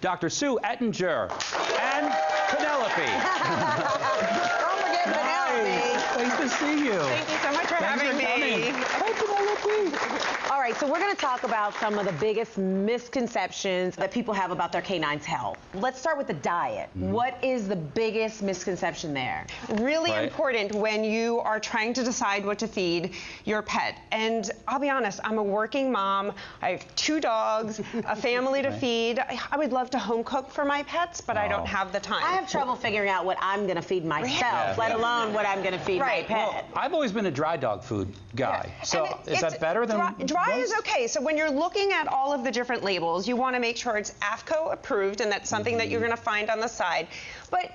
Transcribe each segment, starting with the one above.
Dr. Sue Ettinger and Penelope. Don't forget Penelope. Nice to see you. Thank you so much for having me. Hi, Penelope. All right, so we're going to talk about some of the biggest misconceptions that people have about their canine's health. Let's start with the diet. What is the biggest misconception there? Really important when you are trying to decide what to feed your pet. And I'll be honest, I'm a working mom. I have 2 dogs, a family to feed. I would love to home cook for my pets, but I don't have the time. I have trouble figuring out what I'm going to feed myself, let alone what I'm going to feed my pet. Well, I've always been a dry dog food guy. So is that better than dry is okay. So when you're looking at all of the different labels, you want to make sure it's AFCO approved, and that's something that you're going to find on the side. But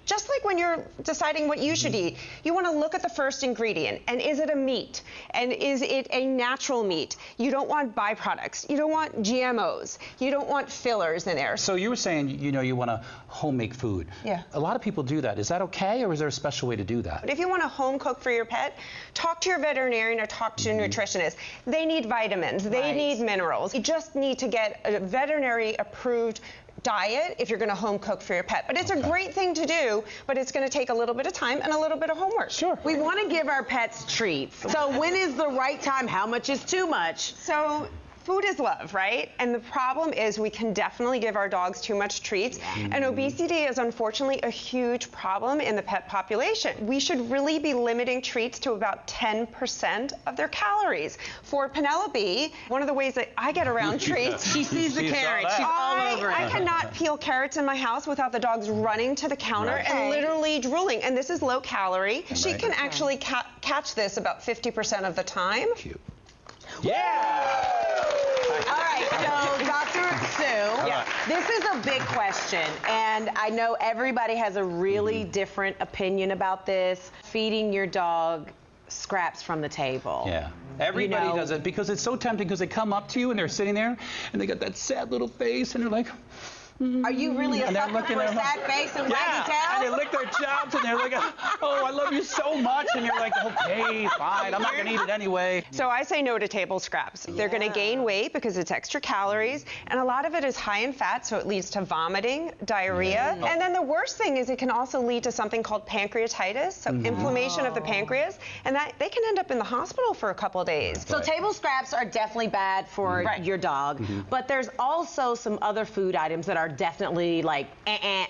just like when you're deciding what you should eat, you want to look at the first ingredient. And is it a meat? And is it a natural meat? You don't want byproducts. You don't want GMOs. You don't want fillers in there. So you were saying, you want to home make food. Yeah. A lot of people do that. Is that okay, or is there a special way to do that? But if you want to home cook for your pet, talk to your veterinarian or talk to your nutritionist. They need vitamins. They need minerals. You just need to get a veterinary approved diet if you're going to home cook for your pet. But it's a great thing to do, but it's going to take a little bit of time and a little bit of homework. Sure. We want to give our pets treats. So when is the right time? How much is too much? So food is love, right? And the problem is we can definitely give our dogs too much treats. And obesity is unfortunately a huge problem in the pet population. We should really be limiting treats to about 10% of their calories. For Penelope, one of the ways that I get around treats, She sees the carrot. She's all over it. I cannot peel carrots in my house without the dogs running to the counter and literally drooling. And this is low calorie. She can actually catch this about 50% of the time. Cute. Yeah! All right, so Dr. Sue, this is a big question, and I know everybody has a really different opinion about this. Feeding your dog scraps from the table. Yeah. Everybody does it because it's so tempting, because they come up to you and they're sitting there and they got that sad little face and they're like, Are you really a sucker for a sad face and waggy tail? And they lick their chops and they're like, oh, I love you so much. And you're like, okay, fine, I'm not going to eat it anyway. So I say no to table scraps. They're going to gain weight because it's extra calories, and a lot of it is high in fat, so it leads to vomiting, diarrhea. And then the worst thing is it can also lead to something called pancreatitis, so inflammation of the pancreas, and that they can end up in the hospital for a couple of days. So table scraps are definitely bad for your dog, but there's also some other food items that are definitely like,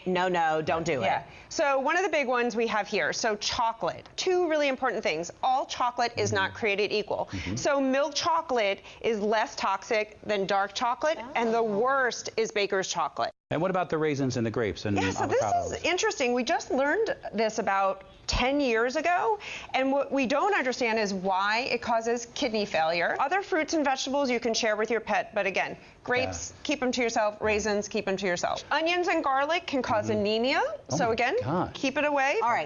no, don't do it. So one of the big ones we have here, so chocolate. 2 really important things. All chocolate is not created equal. So milk chocolate is less toxic than dark chocolate, and the worst is baker's chocolate. And what about the raisins and the grapes and so this is interesting. We just learned this about 10 years ago, and what we don't understand is why it causes kidney failure. Other fruits and vegetables you can share with your pet, but again, grapes, keep them to yourself. Raisins, keep them to yourself. Onions and garlic can cause anemia, so again, keep it away. All right.